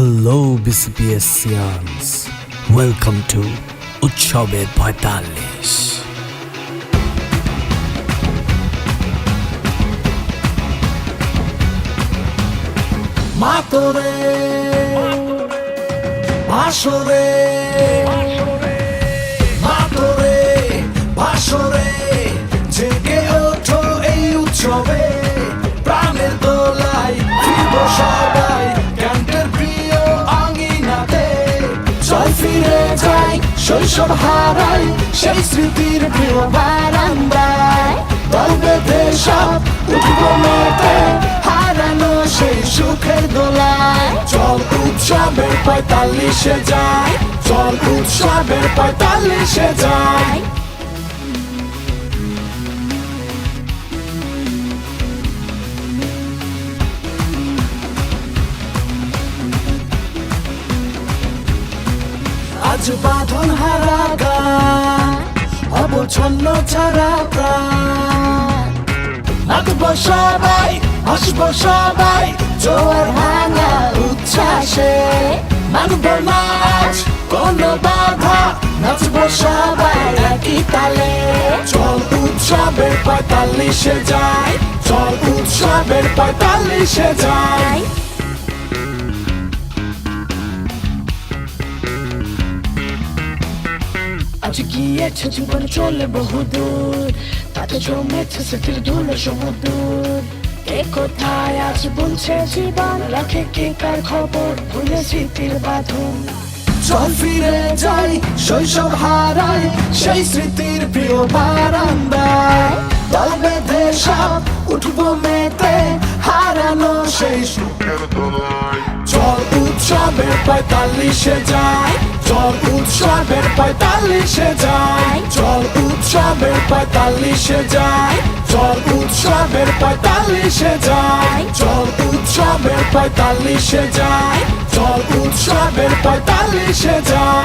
Hello BCPSians, welcome to উৎসবের ৪৫। মাতরে ভাসরে মাতরে ভাসরে জেগে ওঠো এই উৎসবে, প্রাণের দোলায় ফিরব সবাই ক্যান্টের প্রিয় আঙিনাতে। চল ফিরে যাই শৈশব হারাই সেই স্মৃতির প্রিয় বারান্দায়, দল বেঁধে সব উঠব মেতে হারানো সেই সুখের দোলায়। চল উৎসবের ৪৫-এ যাই, চল উৎসবের ৪৫-এ যাই। আজ বাঁধন হারা গান, অবচ্ছন্ন ছাড়া প্রাণ, নাচব সবাই হাসব সবাই জোয়ার ভাঙা উচ্ছ্বাসে। মানব না আজ কোনো বাধা, নাচব সবাই একই তালে। চল উৎসবের ৪৫-এ যাই, চল উৎসবের ৪৫-এ যাই। আজ গিয়েছে জীবন চলে বহুদূর, তাতে জমেছে স্মৃতির ধুলো সমুদূর। কে কোথায় আজ বলছে জীবন, রাখে কে কার খবর, ভুলে স্মৃতির বাঁধন। চল ফিরে যাই শৈশব হারাই সেই স্মৃতির প্রিয় বারান্দায়, দল বেঁধে সব উঠবো মেতে হারানো সেই সুখের দোলায়। চল উৎসবের ৪৫-এ যাই, চল উৎসবের ৪৫-এ যাই, চল উৎসবের ৪৫-এ যাই, চল উৎসবের ৪৫-এ যাই, চল উৎসবের ৪৫-এ যাই, চল উৎসবের ৪৫-এ যাই।